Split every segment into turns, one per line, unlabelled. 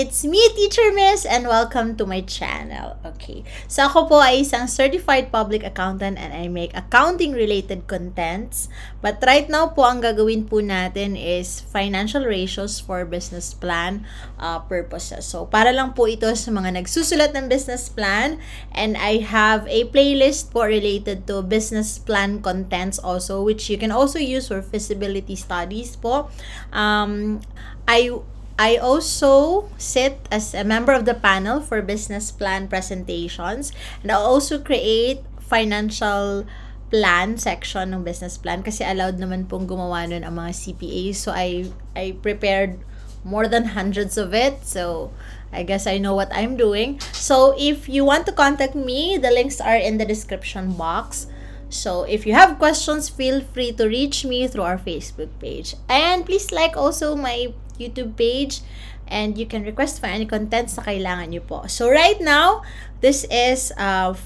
It's me, Teacher Miss, and welcome to my channel. Okay, so ako po ay isang certified public accountant and I make accounting-related contents. But right now po, ang gagawin po natin is financial ratios for business plan purposes. So, para lang po ito sa mga nagsusulat ng business plan, and I have a playlist po related to business plan contents also, which you can also use for feasibility studies po. I also sit as a member of the panel for business plan presentations, and I also create financial plan section ng business plan kasi allowed naman pong gumawa nun ang mga CPAs. So I prepared more than hundreds of it. So I guess I know what I'm doing. So if you want to contact me, the links are in the description box. So if you have questions, feel free to reach me through our Facebook page. And please like also my YouTube page, and you can request for any contents na kailangan nyo po. So right now, this is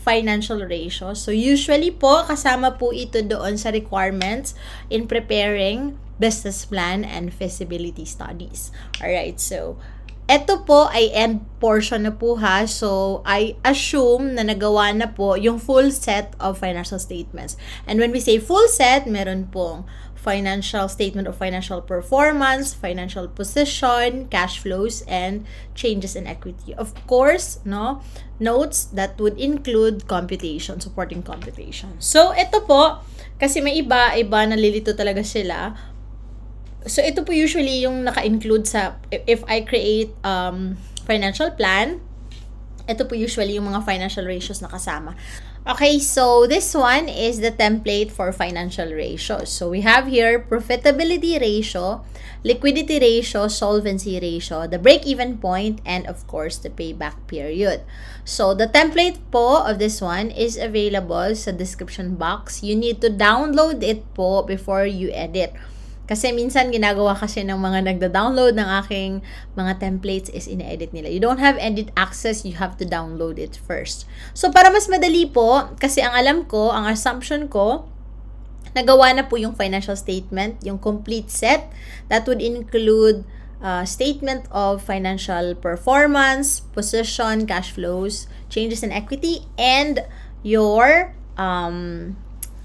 financial ratio. So usually po, kasama po ito doon sa requirements in preparing business plan and feasibility studies. Alright, so ito po ay end portion na po ha. So, I assume na nagawa na po yung full set of financial statements. And when we say full set, meron pong financial statement of financial performance, financial position, cash flows, and changes in equity. Of course, no, notes that would include computation, supporting computation. So, ito po, kasi may iba nalilito talaga sila. So, ito po usually yung naka-include sa, if I create financial plan, ito po usually yung mga financial ratios na kasama. Okay, so this one is the template for financial ratios. So, we have here profitability ratio, liquidity ratio, solvency ratio, the break-even point, and of course, the payback period. So, the template po of this one is available sa description box. You need to download it po before you edit. Kasi minsan ginagawa kasi ng mga nagda-download ng aking mga templates is ine-edit nila. You don't have edit access, you have to download it first. So, para mas madali po, kasi ang alam ko, ang assumption ko, nagawa na po yung financial statement, yung complete set. That would include statement of financial performance, position, cash flows, changes in equity, and your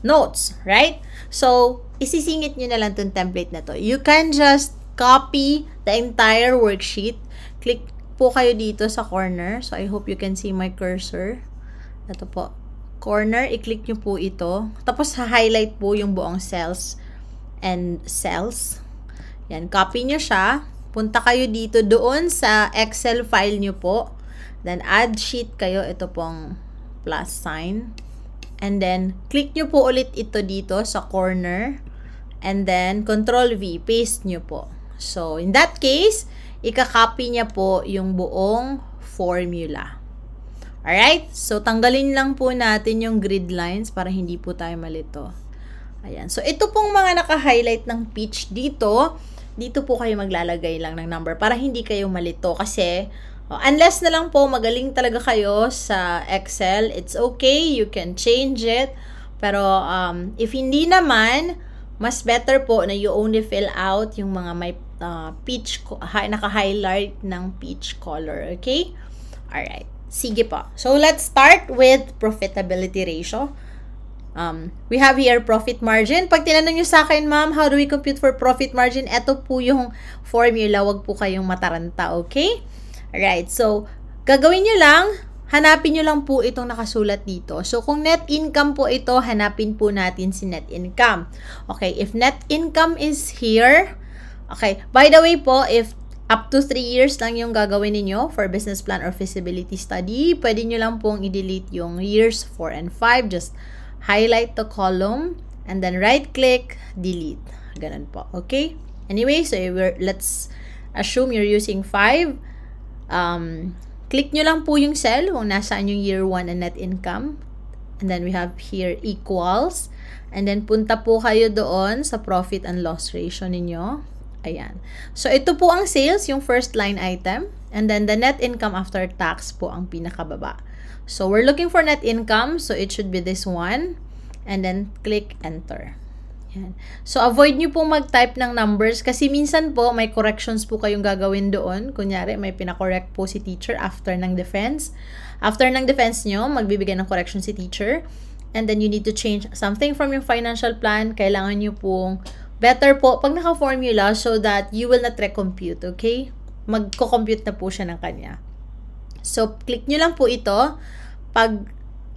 notes, right? So, isisingit nyo na lang itong template na to. You can just copy the entire worksheet. Click po kayo dito sa corner. So, I hope you can see my cursor. Ito po. Corner, i-click nyo po ito. Tapos, ha-highlight po yung buong cells and cells. Yan, copy nyo siya. Punta kayo dito doon sa Excel file nyo po. Then, add sheet kayo. Ito pong plus sign. And then, click nyo po ulit ito dito sa corner. And then, Control-V, paste nyo po. So, in that case, ika-copy niya po yung buong formula. Alright? So, tanggalin lang po natin yung grid lines para hindi po tayo malito. Ayan. So, ito pong mga naka-highlight ng pitch dito po kayo maglalagay lang ng number para hindi kayo malito. Kasi, unless na lang po magaling talaga kayo sa Excel, it's okay, you can change it. Pero, if hindi naman, mas better po na you only fill out yung mga may peach, naka-highlight ng peach color. Okay? Alright. Sige po. So, let's start with profitability ratio. We have here profit margin. Pag tinanong nyo sa akin, ma'am, how do we compute for profit margin? Ito po yung formula. Wag po kayong mataranta. Okay? Alright. So, gagawin nyo lang, hanapin nyo lang po itong nakasulat dito. So, kung net income po ito, hanapin po natin si net income. Okay, if net income is here, okay, by the way po, if up to 3 years lang yung gagawin niyo for business plan or feasibility study, pwede nyo lang pong i-delete yung years 4 and 5. Just highlight the column and then right-click, delete. Ganun po, okay? Anyway, so let's assume you're using 5. Click nyo lang po yung cell kung nasaan yung year 1 and net income. And then we have here equals. And then punta po kayo doon sa profit and loss ratio ninyo. Ayan. So, ito po ang sales, yung first line item. And then, the net income after tax po ang pinakababa. So, we're looking for net income. So, it should be this one. And then, click enter. Yan. So, avoid nyo pong mag-type ng numbers kasi minsan po may corrections po kayong gagawin doon. Kunyari, may pinakorrect po si teacher after ng defense. After ng defense nyo, magbibigay ng correction si teacher. And then, you need to change something from your financial plan. Kailangan nyo pong better po pag naka-formula so that you will not recompute, okay? Magko-compute na po siya ng kanya. So, click nyo lang po ito. Pag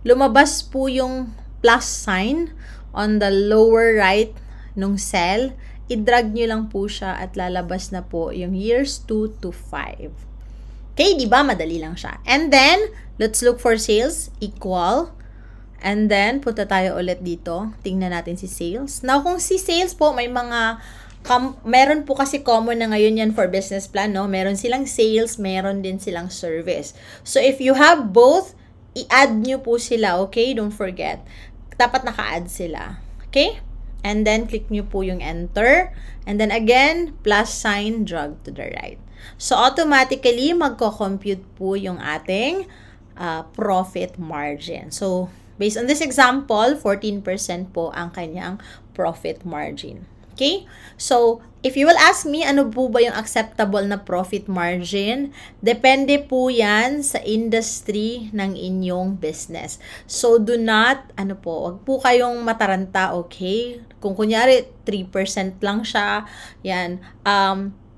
lumabas po yung plus sign on the lower right nung cell, i-drag nyo lang po siya at lalabas na po yung years 2 to 5. Okay, di ba? Madali lang siya. And then, let's look for sales, equal. And then, punta tayo ulit dito. Tingnan natin si sales. Now, kung si sales po, may mga, meron po kasi common na ngayon yan for business plan, no? Meron silang sales, meron din silang service. So, if you have both, i-add nyo po sila, okay? Don't forget. Dapat naka-add sila. Okay? And then, click nyo po yung enter. And then, again, plus sign, drag to the right. So, automatically, magko-compute po yung ating profit margin. So, based on this example, 14% po ang kanyang profit margin. Okay? So, if you will ask me, ano po ba yung acceptable na profit margin? Depende po yan sa industry ng inyong business. So, do not, wag po kayong mataranta, okay? Kung kunyari, 3% lang siya, yan.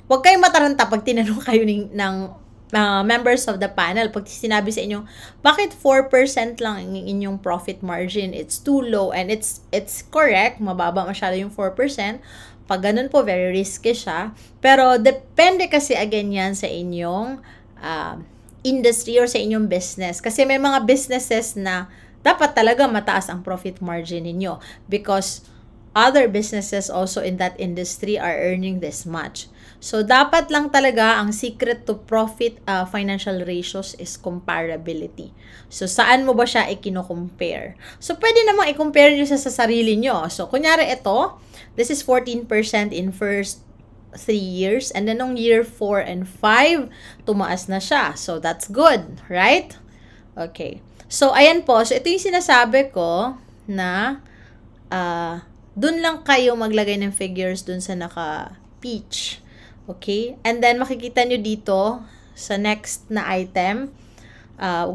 Wag kayong mataranta pag tinanong kayo ng members of the panel, pag sinabi sa inyo, bakit 4% lang ang inyong profit margin? It's too low and it's correct, mababa masyado yung 4%. Pag ganun po, very risky siya. Pero depende kasi again yan sa inyong industry or sa inyong business. Kasi may mga businesses na dapat talaga mataas ang profit margin ninyo because other businesses also in that industry are earning this much. So, dapat lang talaga ang secret to profit financial ratios is comparability. So, saan mo ba siya i-compare? So, pwede namang i-compare nyo sa sarili nyo. So, kunyari ito, this is 14% in first 3 years. And then, nung year 4 and 5, tumaas na siya. So, that's good, right? Okay. So, ayan po. So, ito yung sinasabi ko na dun lang kayo maglagay ng figures dun sa naka-peach. Okay? And then, makikita nyo dito sa next na item,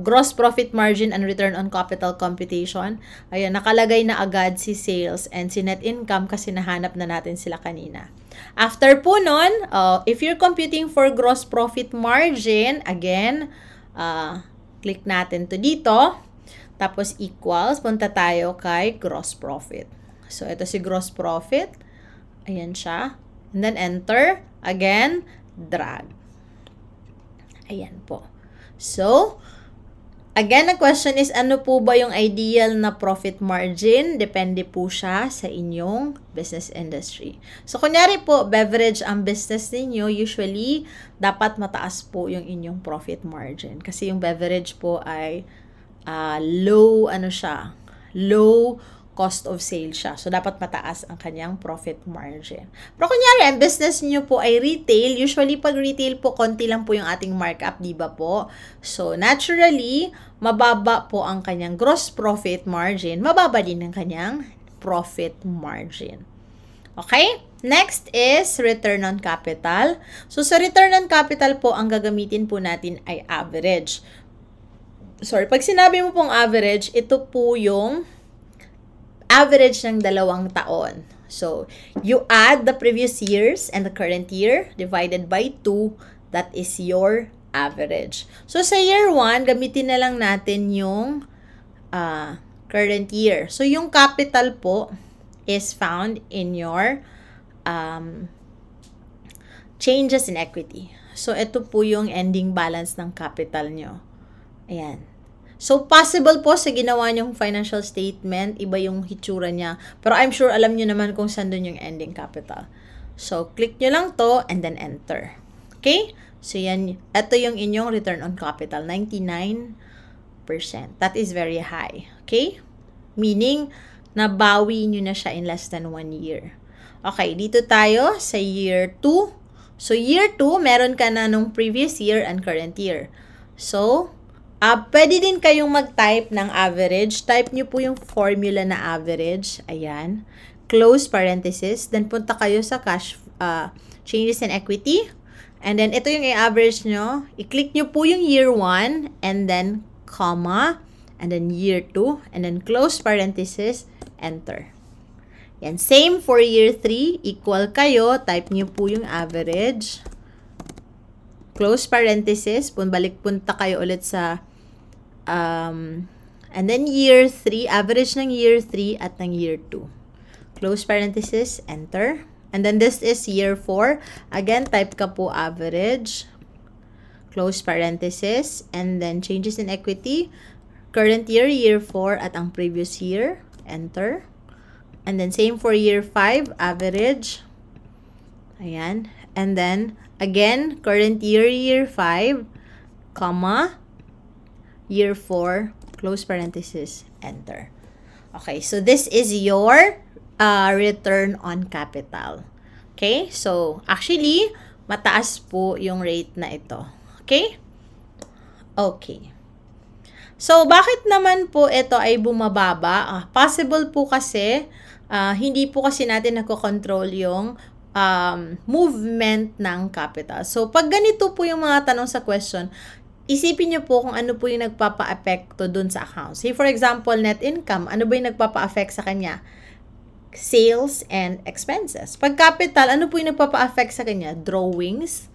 gross profit margin and return on capital computation. Ayan, nakalagay na agad si sales and si net income kasi nahanap na natin sila kanina. After po nun, if you're computing for gross profit margin, again, click natin to dito. Tapos equals, punta tayo kay gross profit. So, ito si gross profit. Ayan siya. And then, enter. Again, drag. Ayan po. So, again, the question is, ano po ba yung ideal na profit margin? Depende po siya sa inyong business industry. So, kunyari po, beverage ang business ninyo, usually, dapat mataas po yung inyong profit margin. Kasi yung beverage po ay low cost of sale siya. So, dapat mataas ang kanyang profit margin. Pero kunyari, ang business niyo po ay retail. Usually, pag retail po, konti lang po yung ating markup, di ba po? So, naturally, mababa po ang kanyang gross profit margin. Mababa din ang kanyang profit margin. Okay? Next is return on capital. So, sa return on capital po, ang gagamitin po natin ay average. Sorry, pag sinabi mo pong average, ito po yung average ng 2 taon. So, you add the previous years and the current year divided by 2. That is your average. So, sa year 1, gamitin na lang natin yung current year. So, yung capital po is found in your changes in equity. So, ito po yung ending balance ng capital nyo. Ayan. So, possible po sa ginawa nyong financial statement, iba yung hitsura niya. Pero I'm sure alam nyo naman kung saan dun yung ending capital. So, click nyo lang to and then enter. Okay? So, yan. Ito yung inyong return on capital, 99%. That is very high. Okay? Meaning, nabawi nyo na siya in less than 1 year. Okay, dito tayo sa year 2. So, year 2, meron ka na nung previous year and current year. So, pwede din kayong mag-type ng average. Type nyo po yung formula na average. Ayan. Close parenthesis. Then, punta kayo sa cash, changes in equity. And then, ito yung i-average nyo. I-click nyo po yung year 1 and then comma. And then, year 2. And then, close parenthesis. Enter. Yan. Same for year 3. Equal kayo. Type nyo po yung average. Close parenthesis. Punta kayo ulit sa and then year 3. Average ng year 3 at ng year 2. Close parenthesis. Enter. And then this is year 4. Again, type ka po average. Close parenthesis. And then changes in equity. Current year, year 4 at ang previous year. Enter. And then, same for year 5, average. Ayan. And then, again, current year, year 5, comma, year 4, close parenthesis, enter. Okay, so this is your return on capital. Okay, so, actually, mataas po yung rate na ito. Okay? Okay. So, bakit naman po ito ay bumababa? Possible po kasi, hindi po kasi natin nako-control yung movement ng capital. So, pag ganito po yung mga tanong sa question, isipin nyo po kung ano po yung nagpapa-apekto dun sa account. Say, for example, net income, ano ba yung nagpapa-affect sa kanya? Sales and expenses. Pag capital, ano po yung nagpapa-affect sa kanya? Drawings,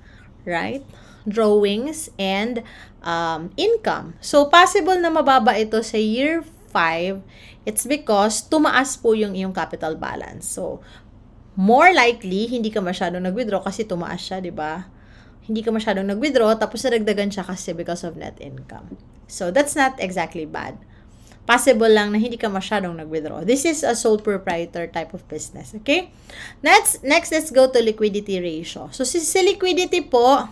right? Drawings and income. So, possible na mababa ito sa year 5. It's because tumaas po yung iyong capital balance. So, more likely, hindi ka masyadong nag-withdraw kasi tumaas siya, di ba? Hindi ka masyadong nag-withdraw, tapos nadagdagan siya kasi because of net income. So, that's not exactly bad. Possible lang na hindi ka masyadong nag-withdraw. This is a sole proprietor type of business, okay? Next, let's go to liquidity ratio. So, si liquidity po,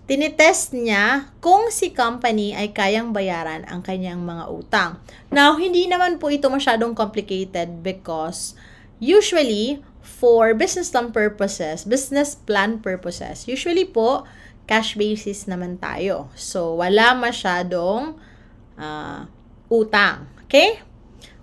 tinitest niya kung si company ay kayang bayaran ang kanyang mga utang. Now, hindi naman po ito masyadong complicated because usually, for business plan purposes, usually po, cash basis naman tayo. So, wala masyadong utang. Okay?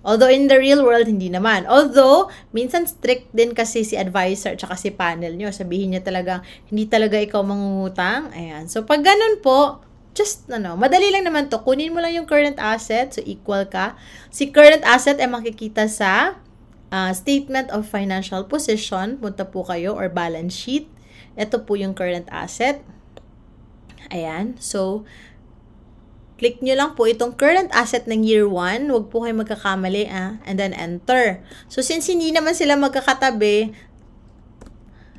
Although in the real world, hindi naman. Although, minsan strict din kasi si advisor tsaka si panel nyo. Sabihin niya talaga, hindi talaga ikaw mangungutang. Ayan. So, pag ganun po, just, madali lang naman to. Kunin mo lang yung current asset. So, equal ka. Si current asset ay makikita sa statement of financial position. Punta po kayo or balance sheet. Ito po yung current asset. Ayan. So, click nyo lang po itong current asset ng year 1. Huwag po kayo magkakamali, and then enter. So, since hindi naman sila magkakatabi,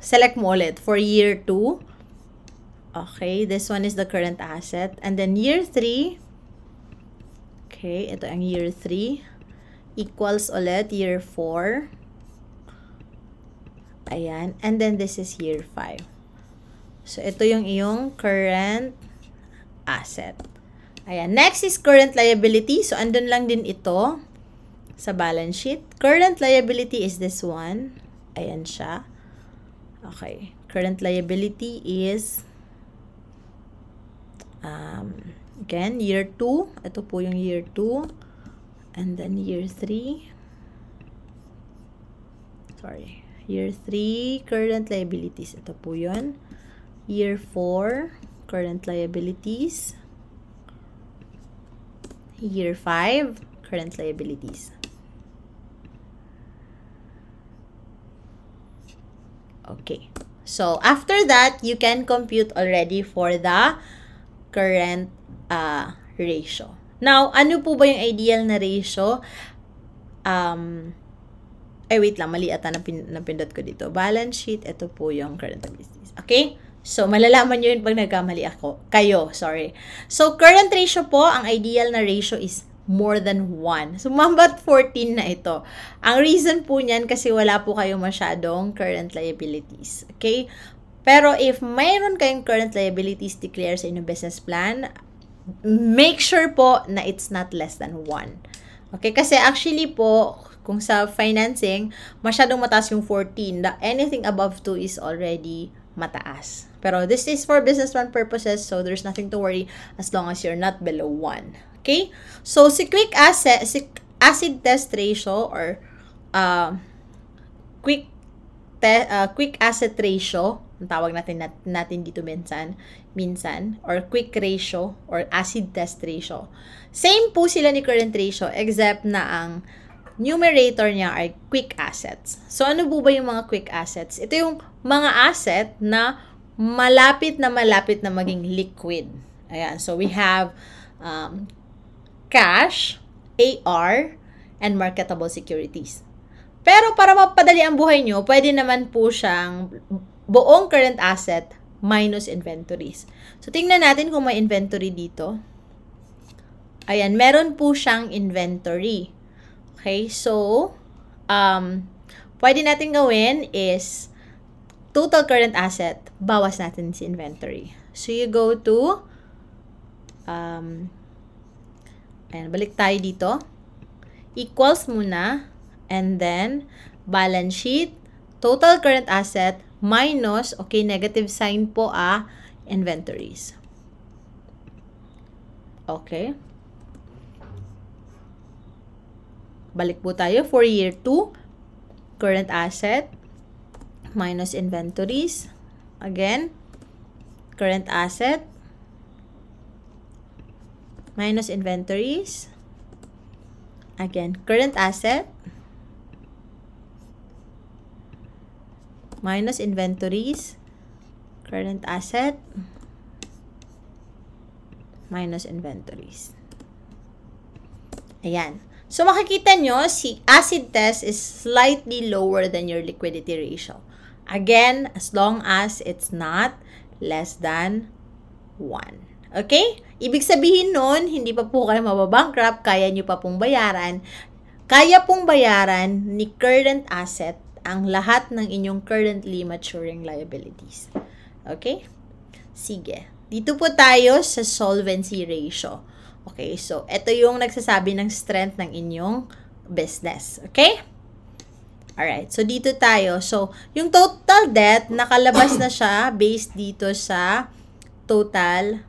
select mo ulit for year 2. Okay, this one is the current asset. And then year 3. Okay, ito ang year 3. Equals ulit year 4. Ayan. And then this is year 5. So, ito yung iyong current asset. Ayan. Next is current liability. So, andun lang din ito sa balance sheet. Current liability is this one. Ayan siya. Okay. Current liability is again, year 2. Ito po yung year 2. And then year 3. Sorry. Year 3, current liabilities. Ito po yun. Year 4, current liabilities. Year 5, current liabilities. Okay. So, after that, you can compute already for the current ratio. Now, ano po ba yung ideal na ratio? Wait lang. Mali ata napindot ko dito. Balance sheet. Ito po yung current liabilities. Okay? So, malalaman nyo yun pag nagkamali ako. Sorry. So, current ratio po, ang ideal na ratio is more than 1. So, number 14 na ito. Ang reason po niyan kasi wala po kayong masyadong current liabilities. Okay? Pero if mayroon kayong current liabilities declare sa inyong business plan, make sure po na it's not less than 1. Okay? Kasi actually po, Kung sa financing, masyadong mataas yung 14. Anything above 2 is already mataas. Pero this is for business plan purposes, so there's nothing to worry as long as you're not below 1. Okay? So, si acid test ratio or quick asset ratio, ang tawag natin dito minsan, or quick ratio or acid test ratio. Same po sila ni current ratio except na ang numerator niya ay quick assets. So, ano po ba yung mga quick assets? Ito yung mga asset na malapit na maging liquid. Ayan. So, we have cash, AR, and marketable securities. Pero para mapadali ang buhay nyo, pwede naman po siyang buong current asset minus inventories. So, tingnan natin kung may inventory dito. Ayan, meron po siyang inventory. Okay, so, pwede natin gawin is total current asset, bawas natin si inventory. So, you go to, ayan, balik tayo dito. Equals muna. And then, balance sheet, total current asset, minus, okay, negative sign po inventories. Okay. Balik po tayo for year 2, current asset, minus inventories. Again, current asset, minus inventories. Again, current asset, minus inventories, current asset, minus inventories. Ayan. So, makikita nyo, si acid test is slightly lower than your liquidity ratio. Again, as long as it's not less than 1. Okay? Ibig sabihin nun, hindi pa po kayo mababankrupt, kaya nyo pa pong bayaran. Kaya pong bayaran ni current asset ang lahat ng inyong currently maturing liabilities. Okay? Sige. Dito po tayo sa solvency ratio. Okay, so ito yung nagsasabi ng strength ng inyong business. Okay? Alright, so dito tayo. So, yung total debt, nakalabas na siya based dito sa total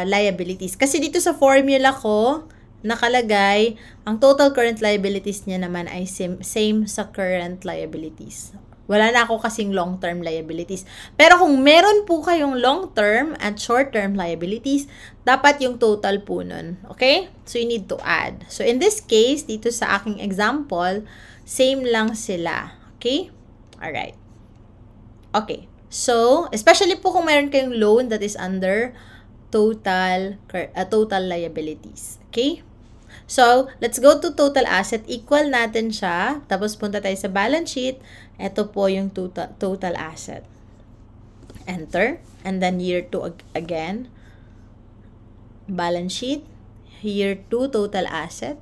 liabilities. Kasi dito sa formula ko, nakalagay, ang total current liabilities niya naman ay same sa current liabilities. Wala na ako kasing long-term liabilities. Pero kung meron po kayong long-term at short-term liabilities, dapat yung total po nun. Okay? So, you need to add. So, in this case, dito sa aking example, same lang sila. Okay? Alright. Okay. So, especially po kung meron kayong loan that is under total liabilities. Okay? So, let's go to total asset. Equal natin siya. Tapos, punta tayo sa balance sheet. Ito po yung total asset. Enter. And then, year 2 again. Balance sheet. Year 2, total asset.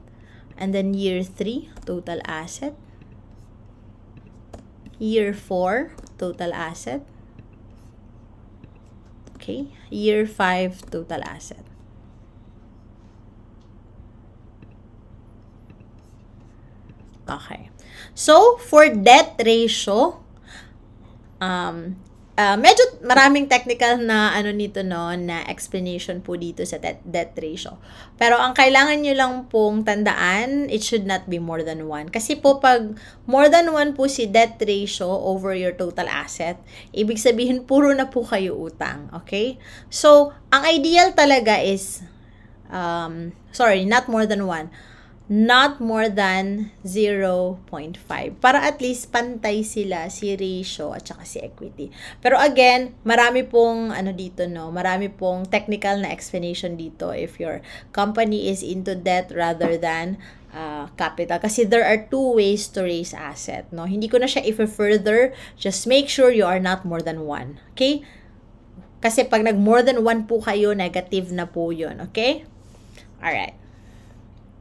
And then, year 3, total asset. Year 4, total asset. Okay. Year 5, total asset. Okay. So, for debt ratio, medyo maraming technical na nito na explanation po dito sa debt ratio. Pero ang kailangan nyo lang pong tandaan, it should not be more than 1. Kasi po pag more than 1 po si debt ratio over your total asset, ibig sabihin puro na po kayo utang. Okay? So, ang ideal talaga is, not more than 1. Not more than 0.5. Para at least pantay sila si ratio at saka si equity. Pero again, marami pong marami pong technical na explanation dito if your company is into debt rather than capital. Kasi there are two ways to raise asset. No? Hindi ko na siya i-further. Just make sure you are not more than 1. Okay? Kasi pag nag more than 1 po kayo, negative na po yun. Okay? Alright.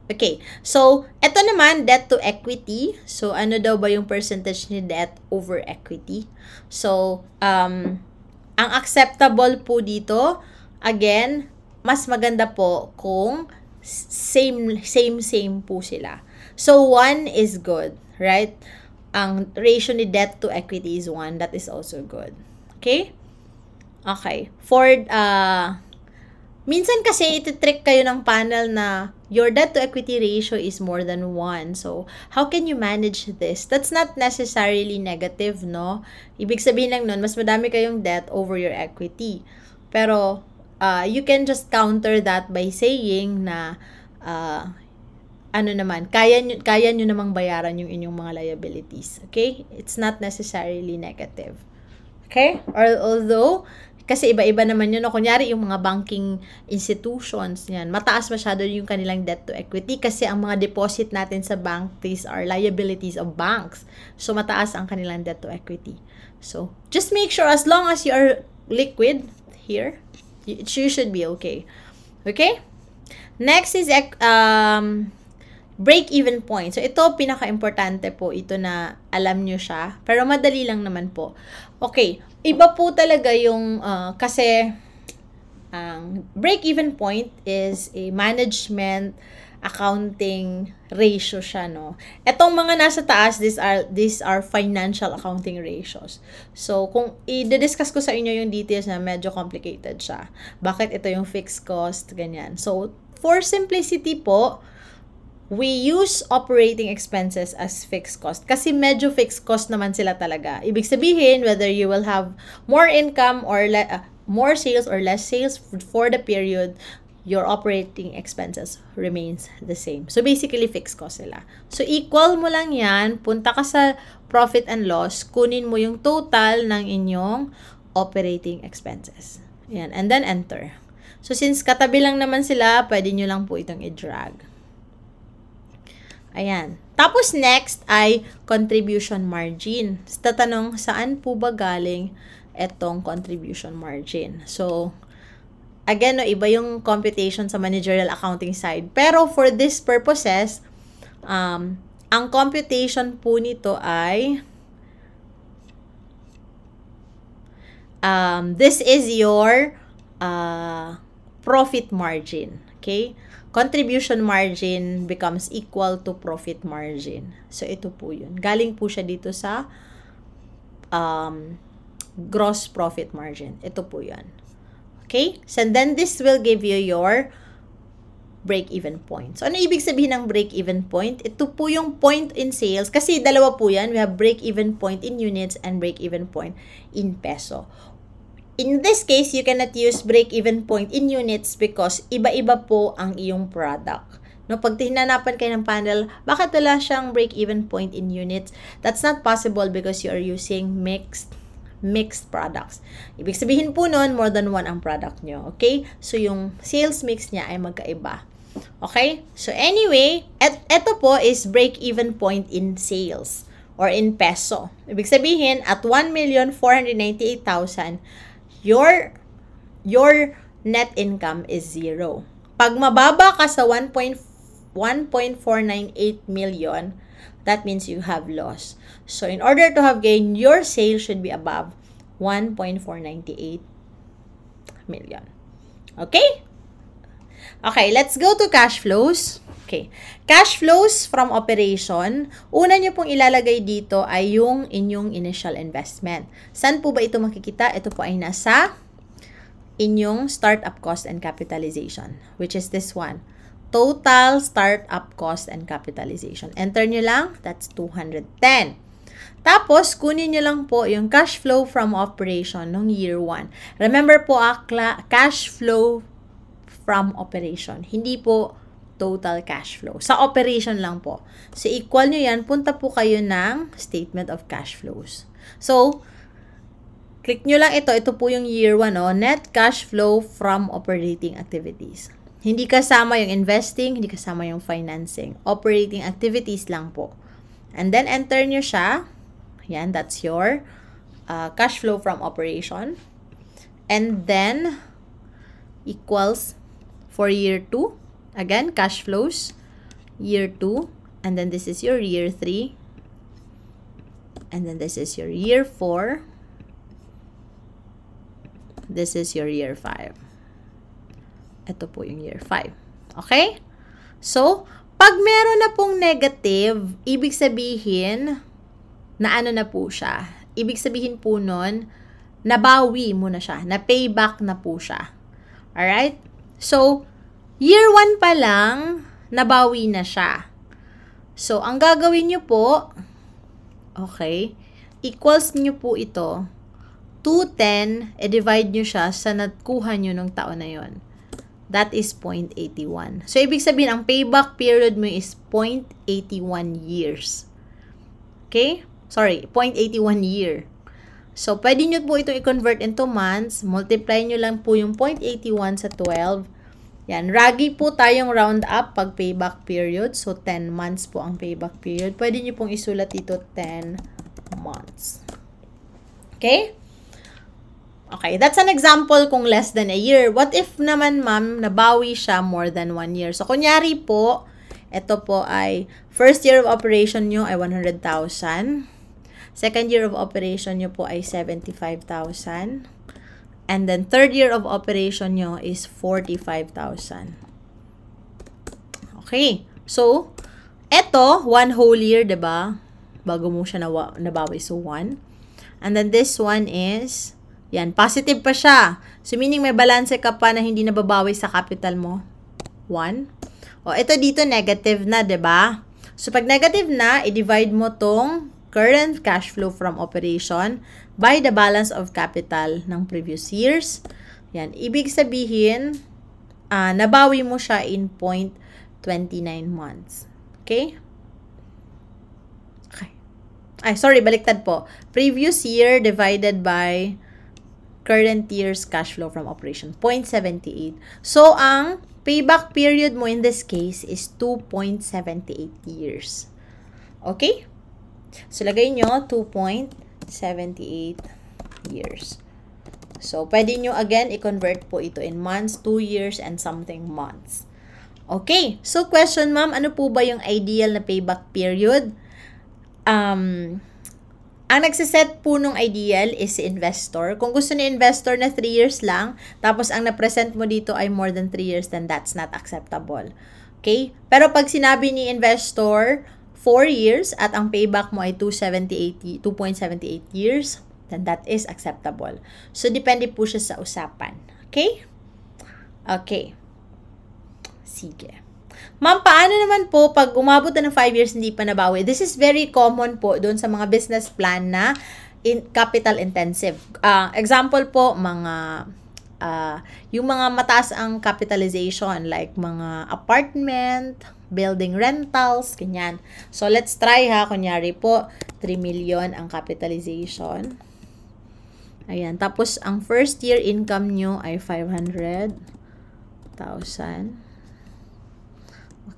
Okay, so, ito naman, debt to equity. So, ano daw ba yung percentage ni debt over equity? So, ang acceptable po dito, again, mas maganda po kung same po sila. So, 1 is good, right? Ang ratio ni debt to equity is 1. That is also good. Okay? Okay. For, minsan kasi ititrick kayo ng panel na your debt to equity ratio is more than 1. So, how can you manage this? That's not necessarily negative, no? Ibig sabihin lang nun, mas madami kayong debt over your equity. Pero, you can just counter that by saying na, kaya nyo namang bayaran yung inyong mga liabilities. Okay? It's not necessarily negative. Okay? Although, kasi iba-iba naman yun. No? Kunyari, yung mga banking institutions, yan, mataas masyado yung kanilang debt to equity kasi ang mga deposit natin sa bank, these are liabilities of banks. So, mataas ang kanilang debt to equity. So, just make sure as long as you are liquid here, you should be okay. Okay? Next is break-even point. So, ito, pinaka-importante po. Ito na alam nyo siya. Pero madali lang naman po. Okay. Iba po talaga yung, kasi, ang break-even point is a management accounting ratio siya, no? Etong mga nasa taas, these are financial accounting ratios. So, kung i-discuss ko sa inyo yung details na medyo complicated siya. Bakit ito yung fixed cost, ganyan. So, for simplicity po, we use operating expenses as fixed cost. Kasi medyo fixed cost naman sila talaga. Ibig sabihin, whether you will have more income or more sales or less sales for the period, your operating expenses remains the same. So, basically, fixed cost sila. So, equal mo lang yan. Punta ka sa profit and loss. Kunin mo yung total ng inyong operating expenses. Yan. And then, enter. So, since katabi lang naman sila, pwede nyo lang po itong i-drag. Ayan. Tapos, next ay contribution margin. Tatanong, saan po ba galing itong contribution margin? So, again, no, iba yung computation sa managerial accounting side. Pero for this purposes, ang computation po nito ay this is your profit margin. Okay? Contribution margin becomes equal to profit margin. So, ito po yun. Galing po siya dito sa gross profit margin. Ito po yan. Okay? So, then this will give you your break-even point. So, ano ibig sabihin ng break-even point? Ito po yung point in sales. Kasi dalawa po yan. We have break-even point in units and break-even point in peso. In this case, you cannot use break-even point in units because iba-iba po ang iyong product. No, pag tinanapan kayo ng panel, bakit wala siyang break-even point in units? That's not possible because you are using mixed products. Ibig sabihin po nun, more than one ang product nyo. Okay? So, yung sales mix niya ay magkaiba. Okay? So, anyway, eto po is break-even point in sales or in peso. Ibig sabihin, at 1,498,000, your net income is 0. Pag mababa ka sa 1.498 million, that means you have loss. So, in order to have gain, your sales should be above 1.498 million. Okay? Okay, let's go to cash flows. Okay. Cash flows from operation, una nyo pong ilalagay dito ay yung inyong initial investment. Saan po ba ito makikita? Ito po ay nasa inyong startup cost and capitalization, which is this one. Total startup cost and capitalization. Enter nyo lang, that's 210. Tapos, kunin nyo lang po yung cash flow from operation ng year 1. Remember po, cash flow from operation. Hindi po total cash flow. Sa operation lang po. So, equal nyo yan, punta po kayo ng statement of cash flows. So, click nyo lang ito. Ito po yung year 1, no? Net cash flow from operating activities. Hindi kasama yung investing, hindi kasama yung financing. Operating activities lang po. And then, enter nyo siya. Yan, that's your cash flow from operation. And then, equals for year 2. Again, cash flows, year 2. And then, this is your year 3. And then, this is your year 4. This is your year 5. Ito po yung year 5. Okay? So, pag meron na pong negative, ibig sabihin na ano na po siya. Ibig sabihin po nun, nabawi mo na siya. Na-payback na po siya. Alright? So, year 1 pa lang, nabawi na siya. So, ang gagawin nyo po, okay, equals nyo po ito, 210, divide nyo siya sa nakuha nyo nung taon na yon. That is 0.81. So, ibig sabihin, ang payback period mo is 0.81 years. Okay? Sorry, 0.81 year. So, pwede nyo po itong i-convert into months. Multiply nyo lang po yung 0.81 sa 12. Yan. Ragi po tayong round up pag payback period. So, 10 months po ang payback period. Pwede nyo pong isulat dito 10 months. Okay? Okay, that's an example kung less than a year. What if naman, ma'am, nabawi siya more than 1 year? So, kunyari po, ito po ay first year of operation nyo ay 100,000. Second year of operation nyo po ay 75,000. And then, third year of operation nyo is 45,000. Okay, so, ito, 1 whole year, diba? Bago mo siya nabawi, so 1. And then, this one is... Yan, positive pa siya. So, meaning may balance ka pa na hindi nababawi sa capital mo. 1. O, ito dito negative na, 'di ba? So, pag negative na, i-divide mo tong current cash flow from operation by the balance of capital ng previous years. Yan, ibig sabihin, nabawi mo siya in 0.29 months. Okay? Okay. Ay, sorry, baliktad po. Previous year divided by current year's cash flow from operation, 0.78. So, ang payback period mo in this case is 2.78 years. Okay? So, lagay nyo 2.78 years. So, pwede nyo again i-convert po ito in months, 2 years, and something months. Okay. So, question, ma'am, ano po ba yung ideal na payback period? Ang nagsiset po nung ideal is si investor. Kung gusto ni investor na 3 years lang, tapos ang na-present mo dito ay more than 3 years, then that's not acceptable. Okay? Pero pag sinabi ni investor 4 years at ang payback mo ay 2.78 years, then that is acceptable. So, depende po siya sa usapan. Okay? Okay. Sige. Ma'am, paano naman po pag umabot na ng 5 years hindi pa nabawi? This is very common po doon sa mga business plan na capital intensive. Example po, yung mga mataas ang capitalization like mga apartment, building rentals, ganyan. So, let's try ha. Kunyari po, 3 million ang capitalization. Ayan. Tapos, ang first year income nyo ay 500,000.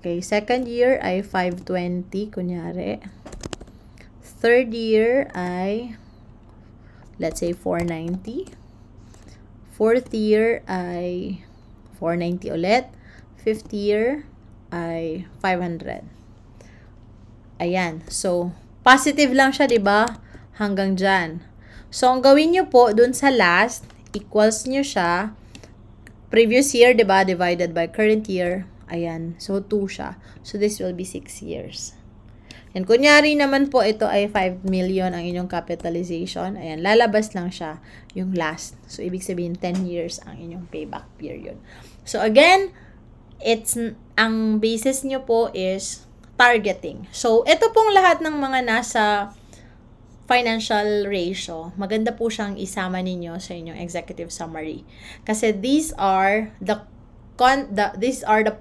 Okay, second year ay 520, kunyari. Third year ay, let's say, 490. Fourth year ay 490 ulit. Fifth year ay 500. Ayan. So, positive lang siya, diba? Hanggang dyan. So, ang gawin nyo po, dun sa last, equals nyo siya, previous year, diba? Divided by current year. Ayan. So, 2 siya. So, this will be 6 years. And kunyari naman po, ito ay 5 million ang inyong capitalization. Ayan. Lalabas lang siya yung last. So, ibig sabihin, 10 years ang inyong payback period. So, again, ang basis nyo po is targeting. So, ito pong lahat ng mga nasa financial ratio. Maganda po siyang isama ninyo sa inyong executive summary. Kasi these are the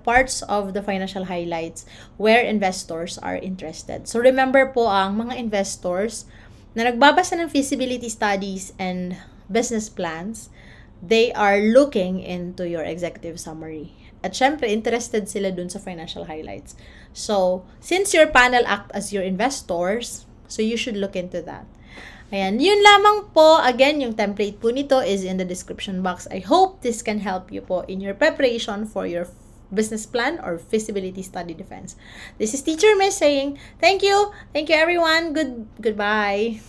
parts of the financial highlights where investors are interested. So, remember po ang mga investors na nagbabasa ng feasibility studies and business plans, they are looking into your executive summary. At syempre, interested sila dun sa financial highlights. So, since your panel act as your investors, so you should look into that. Ayan, yun lamang po. Again, yung template po nito is in the description box. I hope this can help you po in your preparation for your business plan or feasibility study defense. This is Teacher Miss saying thank you. Thank you everyone. Goodbye.